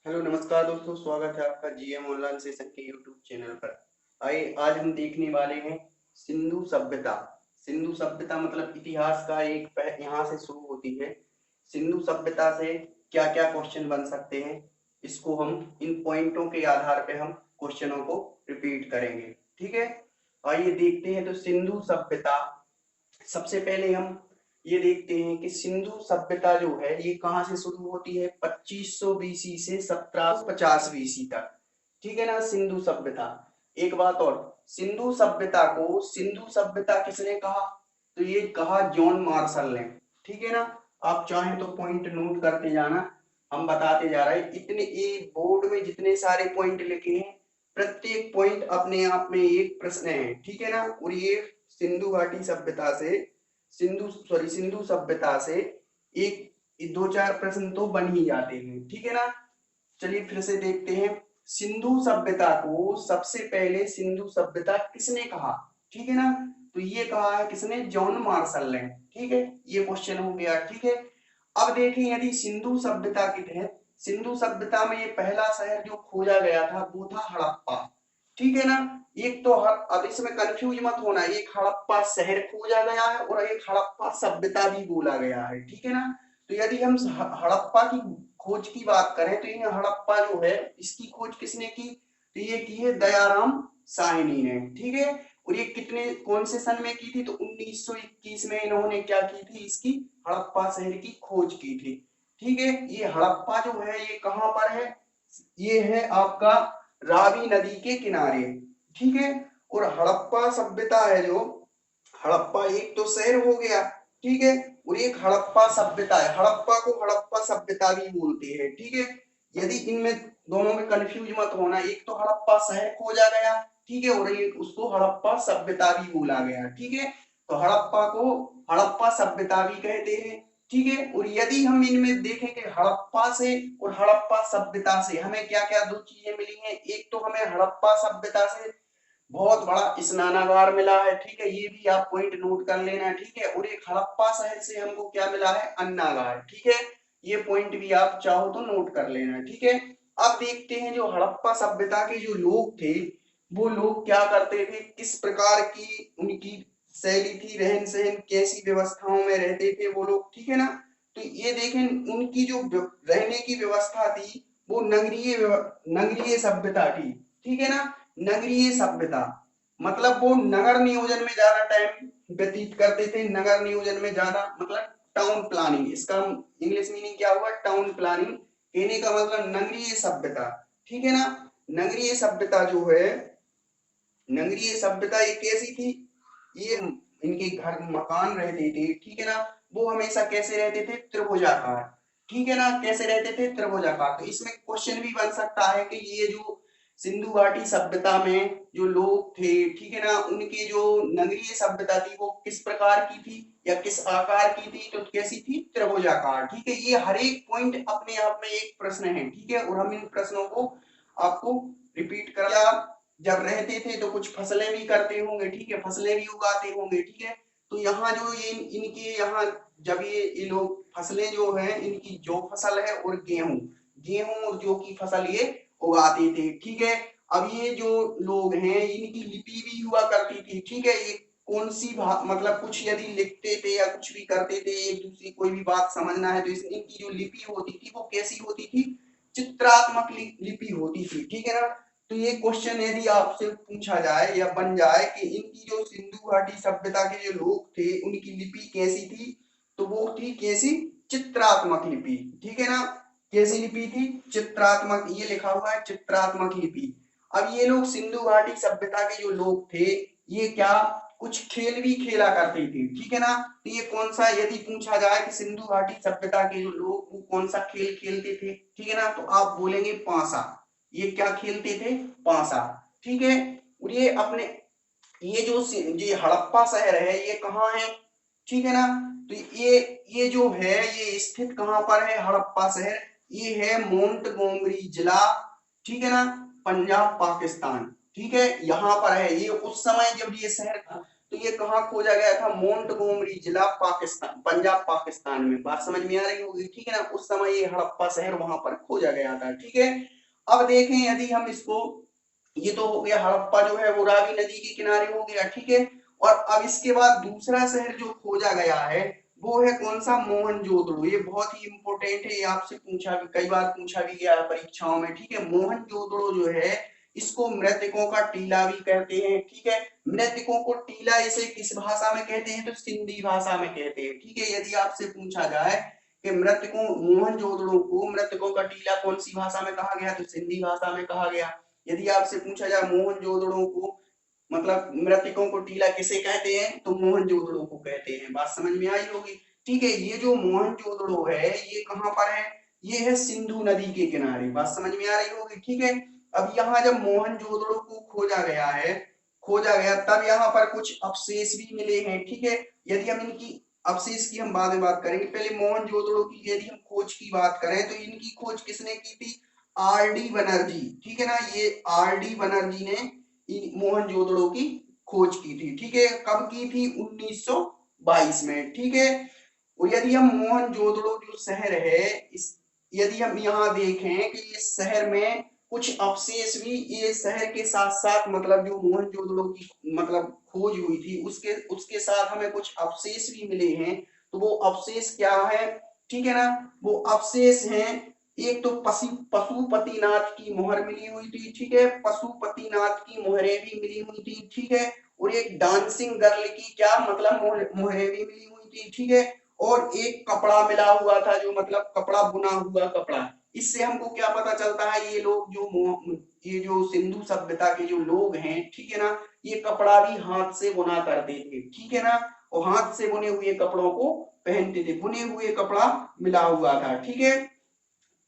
Hello नमस्कार दोस्तों, स्वागत है आपका जीएम ऑनलाइन सेशन के यूट्यूब चैनल पर। आइए आज हम देखने वाले हैं सिंधु सभ्यता। सिंधु सभ्यता मतलब इतिहास का यहाँ से शुरू होती है। सिंधु सभ्यता से क्या क्या क्वेश्चन बन सकते हैं, इसको हम इन पॉइंटों के आधार पे हम क्वेश्चनों को रिपीट करेंगे। ठीक है, आइए देखते हैं। तो सिंधु सभ्यता, सबसे पहले हम ये देखते हैं कि सिंधु सभ्यता जो है ये कहाँ से शुरू होती है। 2500 बीसी से 1750 बीसी तक। ठीक है ना, सिंधु सभ्यता। एक बात और, सिंधु सभ्यता को सिंधु सभ्यता किसने कहा? तो ये कहा जॉन मार्शल ने। ठीक है ना, आप चाहें तो पॉइंट नोट करते जाना, हम बताते जा रहे हैं। इतने ये बोर्ड में जितने सारे पॉइंट लिखे हैं, प्रत्येक पॉइंट अपने आप में एक प्रश्न है। ठीक है ना, और ये सिंधु घाटी सभ्यता से सिंधु सभ्यता से एक दो चार प्रश्न तो बन ही जाते हैं। ठीक है ना, चलिए फिर से देखते हैं। सिंधु सभ्यता को सबसे पहले सिंधु सभ्यता किसने कहा? ठीक है ना, तो ये कहा है किसने? जॉन मार्शल ने। ठीक है, ये क्वेश्चन हो गया। ठीक है, अब देखें, यदि सिंधु सभ्यता के तहत सिंधु सभ्यता में ये पहला शहर जो खोजा गया था वो था हड़प्पा। ठीक है ना, एक तो अब इसमें कंफ्यूज मत होना, एक हड़प्पा शहर खोजा गया है और एक हड़प्पा सभ्यता भी बोला गया है। ठीक है ना, तो यदि हम हड़प्पा की खोज की बात करें तो ये हड़प्पा जो है इसकी खोज किसने की? तो ये की है दयाराम साहनी ने। ठीक है, और ये कौन से सन में की थी? तो 1921 में इन्होंने क्या की थी? इसकी हड़प्पा शहर की खोज की थी। ठीक है, ये हड़प्पा जो है ये कहाँ पर है? ये है आपका रावी नदी के किनारे। ठीक है, और हड़प्पा सभ्यता है जो, हड़प्पा एक तो शहर हो गया। ठीक है, और एक हड़प्पा सभ्यता है। हड़प्पा को हड़प्पा सभ्यता भी बोलते हैं। ठीक है, यदि इनमें दोनों में कंफ्यूज मत होना, एक तो हड़प्पा शहर खोजा गया, ठीक है, और एक उसको हड़प्पा सभ्यता भी बोला गया। ठीक है, तो हड़प्पा को हड़प्पा सभ्यता भी कहते हैं। ठीक है, और यदि हम इनमें देखें कि हड़प्पा से और हड़प्पा सभ्यता से हमें क्या क्या दो चीजें मिली हैं। एक तो हमें हड़प्पा सभ्यता से बहुत बड़ा स्नानागार मिला है। ठीक है, ये भी आप पॉइंट नोट कर लेना। ठीक है, और एक हड़प्पा शहर से हमको क्या मिला है? अन्नागार। ठीक है, ये पॉइंट भी आप चाहो तो नोट कर लेना। ठीक है, अब देखते हैं जो हड़प्पा सभ्यता के जो लोग थे वो लोग क्या करते थे, किस प्रकार की उनकी शैली थी, रहन सहन, कैसी व्यवस्थाओं में रहते थे वो लोग। ठीक है ना, तो ये देखें उनकी जो रहने की व्यवस्था थी वो नगरीय सभ्यता थी। ठीक है ना, नगरीय सभ्यता मतलब वो नगर नियोजन में ज्यादा टाइम व्यतीत करते थे। नगर नियोजन में ज्यादा मतलब टाउन प्लानिंग, इसका इंग्लिश मीनिंग क्या हुआ? Town planning. कहने का मतलब नगरीय सभ्यता। ठीक है ना, नगरीय सभ्यता जो है, नगरीय सभ्यता एक कैसी थी? ये इनके घर मकान रहते थे। ठीक है ना, वो हमेशा कैसे रहते थे? त्रिभुजाकार। ठीक है ना, कैसे रहते थे? त्रिभुजाकार। तो इसमें क्वेश्चन भी बन सकता है कि ये जो सिंधु घाटी सभ्यता में जो लोग थे, ठीक है ना, उनकी जो नगरीय सभ्यता थी वो किस प्रकार की थी या किस आकार की थी? तो कैसी थी? त्रिभुजाकार। ठीक है, ये हर एक पॉइंट अपने आप में एक प्रश्न है। ठीक है, और हम इन प्रश्नों को आपको रिपीट कर, जब रहते थे तो कुछ फसलें भी करते होंगे। ठीक है, फसलें भी उगाते होंगे। ठीक है, तो यहाँ जो ये इनके यहाँ जब ये लोग फसलें जो है, इनकी जो फसल है और गेहूं गेहूं और जौ की फसल ये उगाते थे। ठीक है, अब ये जो लोग हैं इनकी लिपि भी हुआ करती थी। ठीक है, ये कौन सी मतलब कुछ यदि लिखते थे या कुछ भी करते थे, एक दूसरी कोई भी बात समझना है तो इनकी जो लिपि होती थी वो कैसी होती थी? चित्रात्मक लिपि होती थी। ठीक है ना, तो ये क्वेश्चन यदि आपसे पूछा जाए या बन जाए कि इनकी जो सिंधु घाटी सभ्यता के जो लोग थे उनकी लिपि कैसी थी, तो वो थी कैसी? चित्रात्मक लिपि। ठीक है ना, कैसी लिपि थी? चित्रात्मक, ये लिखा हुआ है चित्रात्मक लिपि। अब ये लोग सिंधु घाटी सभ्यता के जो लोग थे ये क्या कुछ खेल भी खेला करते थे। ठीक है ना, तो ये कौन सा, यदि पूछा जाए कि सिंधु घाटी सभ्यता के जो लोग वो कौन सा खेल खेलते थे, ठीक है ना, तो आप बोलेंगे पासा। ये क्या खेलते थे? पासा। ठीक है, और ये अपने ये हड़प्पा शहर है ये कहाँ है? ठीक है ना, तो ये जो है ये स्थित कहाँ पर है? हड़प्पा शहर ये है मोंटगोमरी जिला। ठीक है ना, पंजाब पाकिस्तान। ठीक है, यहाँ पर है ये। उस समय जब ये शहर तो ये कहाँ खोजा गया था? मोंटगोमरी जिला, पाकिस्तान, पंजाब पाकिस्तान में। बात समझ में आ रही होगी, ठीक है ना। उस समय ये हड़प्पा शहर वहां पर खोजा गया था, ठीक है। अब देखें यदि हम इसको, ये तो हो गया हड़प्पा जो है वो रावी नदी के किनारे हो गया, ठीक है। और अब इसके बाद दूसरा शहर जो खोजा गया है वो है कौन सा? मोहनजोदड़ो। ये बहुत ही इंपॉर्टेंट है, ये आपसे पूछा भी, कई बार पूछा भी गया है परीक्षाओं में, ठीक है। मोहनजोदड़ो जो है इसको मृतकों का टीला भी कहते हैं, ठीक है। मृतकों को टीला इसे किस भाषा में कहते हैं? तो सिंधी भाषा में कहते हैं, ठीक है। यदि आपसे पूछा जाए कि मृतकों, मोहनजोदड़ो को मृतकों का टीला कौन सी भाषा में कहा गया? तो सिंधी भाषा में कहा गया। यदि आपसे पूछा जाए मोहनजोदड़ो को मतलब मृतकों को टीला किसे कहते हैं? तो मोहनजोदड़ो को कहते हैं। बात समझ में आई होगी, ठीक है। ये जो मोहनजोदड़ो है ये कहाँ पर है? ये है सिंधु नदी के किनारे। बात समझ में आ रही होगी, ठीक है। अब यहाँ जब मोहनजोदड़ो को खोजा गया है, खोजा गया, तब यहाँ पर कुछ अवशेष भी मिले हैं, ठीक है। यदि हम इनकी अवशेष की हम बाद में बात करेंगे, पहले मोहनजोदड़ो की यदि हम खोज की बात करें तो इनकी खोज किसने की थी? आर.डी. बनर्जी, ठीक है ना। ये आर.डी. बनर्जी ने मोहनजोदड़ो की खोज की थी, ठीक है। कब की थी? 1922 में, ठीक है। और यदि हम मोहनजोदड़ो जो शहर है, इस यदि हम यहाँ देखें कि इस शहर में कुछ अवशेष भी, ये शहर के साथ साथ मतलब जो मोहनजोदड़ो की मतलब खोज हुई थी उसके उसके साथ हमें कुछ अवशेष भी मिले हैं। तो वो अवशेष क्या है, ठीक है ना। वो अवशेष हैं, एक तो पशुपतिनाथ की मोहर मिली हुई थी, ठीक है। पशुपतिनाथ की मोहरें भी मिली हुई थी, ठीक है। और एक डांसिंग गर्ल की क्या मतलब मोहरें भी मिली हुई थी, ठीक है। और एक कपड़ा मिला हुआ था, जो मतलब कपड़ा बुना हुआ कपड़ा। इससे हमको क्या पता चलता है? ये लोग जो ये जो सिंधु सभ्यता के जो लोग हैं, ठीक है ना, ये कपड़ा भी हाथ से बुना करते थे, ठीक है ना। और हाथ से बुने हुए कपड़ों को पहनते थे, बुने हुए कपड़ा मिला हुआ था, ठीक है।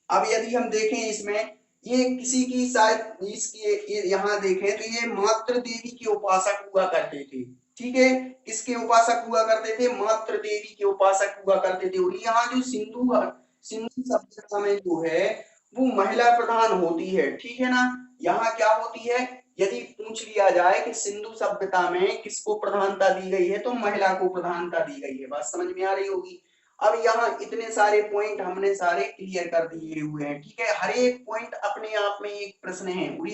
अब यदि हम देखें इसमें, ये किसी की शायद इसकी यहाँ देखें तो ये मातृ देवी के उपासक हुआ करते थे, ठीक है। किसके उपासक हुआ करते थे? मातृ देवी के उपासक हुआ करते थे। और यहाँ जो सिंधु सभ्यता में जो है वो महिला प्रधान होती है, ठीक है ना। यहाँ क्या होती है? यदि पूछ लिया जाए कि सिंधु सभ्यता में किसको प्रधानता दी गई है, तो महिला को प्रधानता दी गई है। बात समझ में आ रही होगी। अब यहाँ इतने सारे पॉइंट हमने सारे क्लियर कर दिए हुए हैं, ठीक है। हर एक पॉइंट अपने आप में एक प्रश्न है। और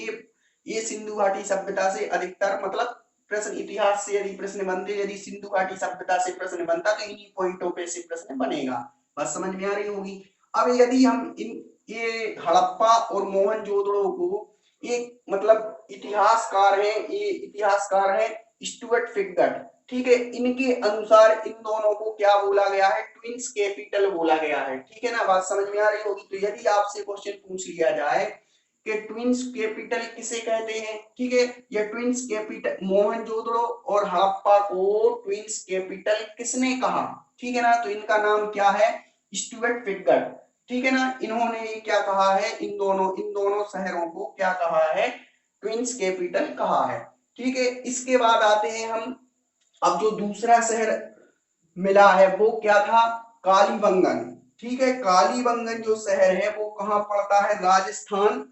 ये सिंधु घाटी सभ्यता से अधिकतर मतलब प्रश्न, इतिहास से यदि प्रश्न बनते, यदि सिंधु घाटी सभ्यता से प्रश्न बनता तो इन्हीं पॉइंटों पे से प्रश्न बनेगा। बात समझ में आ रही होगी। अब यदि हम इन ये हड़प्पा और मोहनजोदड़ो को एक मतलब इतिहासकार है, ये इतिहासकार है स्टुअर्ट फिगर्ट, ठीक है। इनके अनुसार इन दोनों को क्या बोला गया है? ट्विंस कैपिटल बोला गया है, ठीक है ना। बात समझ में आ रही होगी। तो यदि आपसे क्वेश्चन पूछ लिया जाए कि ट्विंस कैपिटल किसे कहते हैं, ठीक है। ये ट्विंस कैपिटल, मोहनजोदड़ो और हड़प्पा को ट्विंस कैपिटल किसने कहा, ठीक है ना। तो इनका नाम क्या है? स्टुअर्ट फिगर्ट, ठीक है ना। इन्होंने क्या कहा है? इन दोनों शहरों को क्या कहा है? ट्विंस कैपिटल कहा है, ठीक है। इसके बाद आते हैं हम, अब जो दूसरा शहर मिला है वो क्या था? कालीबंगन, ठीक है। कालीबंगन जो शहर है वो कहाँ पड़ता है? राजस्थान,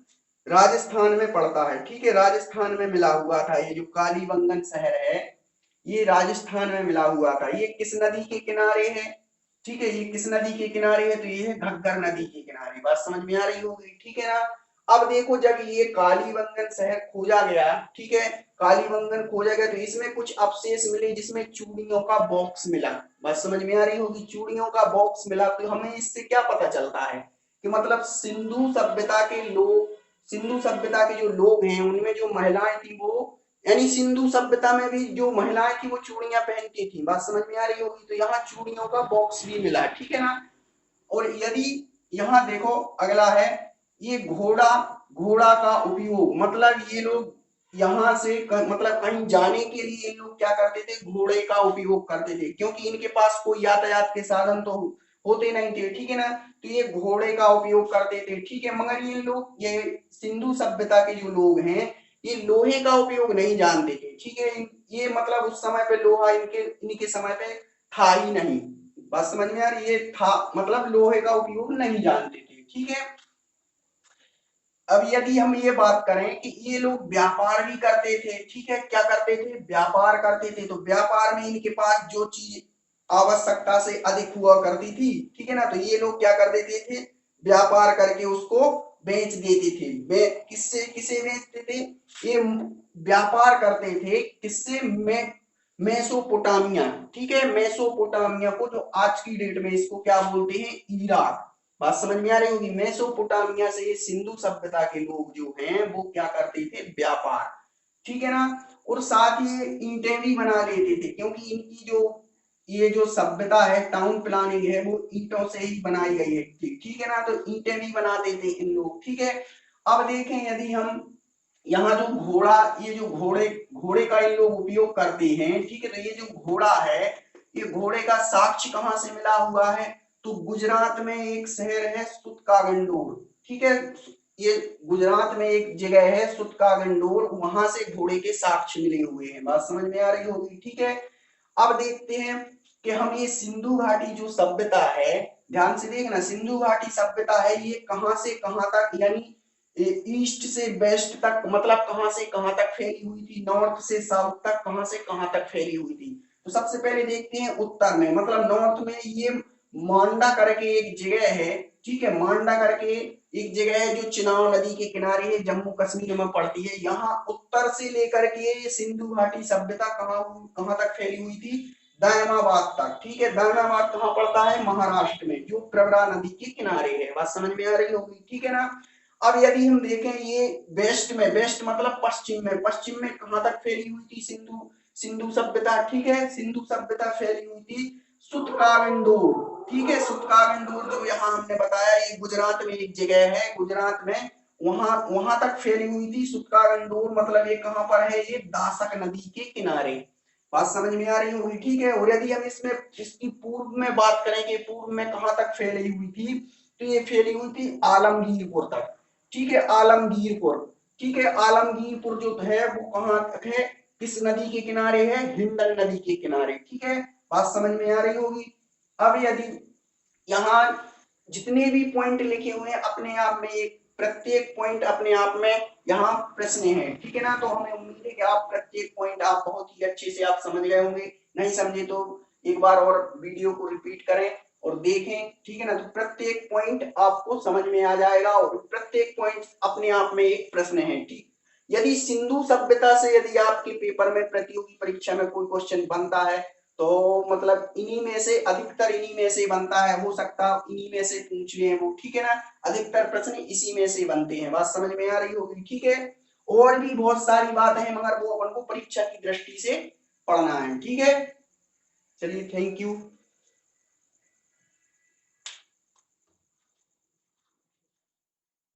राजस्थान में पड़ता है, ठीक है। राजस्थान में मिला हुआ था ये जो कालीबंगन शहर है, ये राजस्थान में मिला हुआ था। ये किस नदी के किनारे है? ठीक है, ये किस नदी के किनारे है? तो ये है घग्गर नदी के किनारे। बात समझ में आ रही होगी, ठीक है ना। अब देखो जब ये कालीबंगन शहर खोजा गया, ठीक है, कालीबंगन खोजा गया तो इसमें कुछ अवशेष मिले जिसमें चूड़ियों का बॉक्स मिला। बात समझ में आ रही होगी, चूड़ियों का बॉक्स मिला। तो हमें इससे क्या पता चलता है कि मतलब सिंधु सभ्यता के लोग, सिंधु सभ्यता के जो लोग हैं उनमें जो महिलाएं थी वो, यानी सिंधु सभ्यता में भी जो महिलाएं थी वो चूड़ियां पहनती थी। बात समझ में आ रही होगी। तो यहाँ चूड़ियों का बॉक्स भी मिला, ठीक है ना। और यदि यहाँ देखो अगला है ये घोड़ा, घोड़ा का उपयोग, मतलब ये लोग यहाँ से मतलब कहीं जाने के लिए ये लोग क्या करते थे? घोड़े का उपयोग करते थे, क्योंकि इनके पास कोई यातायात के साधन तो होते नहीं थे, ठीक है ना। तो ये घोड़े का उपयोग करते थे, ठीक है। मगर ये लोग, ये सिंधु सभ्यता के जो लोग हैं ये लोहे का उपयोग नहीं जानते थे, ठीक है। ये मतलब उस समय पे लोहा इनके समय पे था ही नहीं। बात समझ में आ रही है? था मतलब लोहे का उपयोग नहीं जानते थे, ठीक है। अब यदि हम ये बात करें कि ये लोग व्यापार भी करते थे, ठीक है, क्या करते थे, व्यापार करते थे, तो व्यापार में इनके पास जो चीज आवश्यकता से अधिक हुआ करती थी, ठीक है ना, तो ये लोग क्या कर देते थे, व्यापार करके उसको बेच देते थे। वे किससे किसे बेचते थे, ये व्यापार करते थे किससे, में मेसोपोटामिया, ठीक है, मेसोपोटामिया को, जो आज की डेट में इसको क्या बोलते हैं, इराक। बात समझ में आ रही होगी। मेसोपोटामिया से ये सिंधु सभ्यता के लोग जो हैं वो क्या करते थे, व्यापार, ठीक है ना, और साथ ही ईंटें भी बना लेते थे, क्योंकि इनकी जो ये जो सभ्यता है, टाउन प्लानिंग है, वो ईंटों से ही बनाई गई है, ठीक है ना, तो ईंटें भी बनाते थे इन लोग, ठीक है। अब देखें यदि हम यहाँ जो घोड़ा, ये जो घोड़े घोड़े का इन लोग उपयोग करते हैं, ठीक है, तो ये जो घोड़ा है, ये घोड़े का साक्ष्य कहाँ से मिला हुआ है, तो गुजरात में एक शहर है सूतकागंडोर, ठीक है, ये गुजरात में एक जगह है सूतकागंडोर, वहां से घोड़े के साक्ष्य मिले हुए हैं। बात समझ में आ रही होगी, ठीक है। अब देखते हैं कि हम ये सिंधु घाटी जो सभ्यता है, ध्यान से देखना, सिंधु घाटी सभ्यता है, ये कहां से कहां तक, यानी ईस्ट से वेस्ट तक, मतलब कहां से कहां तक फैली हुई थी, नॉर्थ से साउथ तक कहां से कहां तक फैली हुई थी। तो सबसे पहले देखते हैं उत्तर में, मतलब नॉर्थ में ये मांडा करके एक जगह है, ठीक है, मांडा करके एक जगह है जो चिनाब नदी के किनारे है, जम्मू कश्मीर में पड़ती है। यहाँ उत्तर से लेकर के ये सिंधु घाटी सभ्यता कहाँ कहां तक फैली हुई थी, दायमाबाद तक, ठीक है, दायमाबाद कहाँ पड़ता है, महाराष्ट्र में, जो प्रवरा नदी के किनारे है। बात समझ में आ रही होगी, ठीक है ना। अब यदि हम देखें ये वेस्ट में, वेस्ट मतलब पश्चिम में कहां तक फैली हुई थी सिंधु सिंधु सभ्यता, ठीक है, सिंधु सभ्यता फैली हुई थी सुतकाविंदोर, ठीक है, सुतकाविंदोर जो यहाँ हमने बताया, ये गुजरात में एक जगह है, गुजरात में, वहां वहां तक फैली हुई थी सुतकाविंदोर, मतलब ये कहां पर है, ये दासक नदी के किनारे। बात समझ में आ रही होगी, ठीक है। और यदि हम इसमें इसकी पूर्व में बात करें कि पूर्व में कहां तक फैली हुई थी, तो ये फैली हुई थी आलमगीरपुर तक, ठीक है, आलमगीरपुर, ठीक है, आलमगीरपुर जो है वो कहां तक है, किस नदी के किनारे है, हिंडन नदी के किनारे, ठीक है। बात समझ में आ रही होगी। अब यदि यहाँ जितने भी पॉइंट लिखे हुए हैं अपने आप में, एक प्रत्येक पॉइंट अपने आप में यहाँ प्रश्न है, ठीक है ना, तो हमें उम्मीद है कि आप प्रत्येक पॉइंट आप बहुत ही अच्छे से आप समझ गए होंगे। नहीं समझे तो एक बार और वीडियो को रिपीट करें और देखें, ठीक है ना, तो प्रत्येक पॉइंट आपको समझ में आ जाएगा, और प्रत्येक पॉइंट अपने आप में एक प्रश्न है, ठीक। यदि सिंधु सभ्यता से यदि आपके पेपर में प्रतियोगी परीक्षा में कोई क्वेश्चन बनता है, तो मतलब इन्हीं में से, अधिकतर इन्हीं में से बनता है, हो सकता है इन्हीं में से पूछ लिए वो, ठीक है ना, अधिकतर प्रश्न इसी में से बनते हैं। बात समझ में आ रही होगी, ठीक है। और भी बहुत सारी बात है, मगर वो अपन को परीक्षा की दृष्टि से पढ़ना है, ठीक है। चलिए, थैंक यू।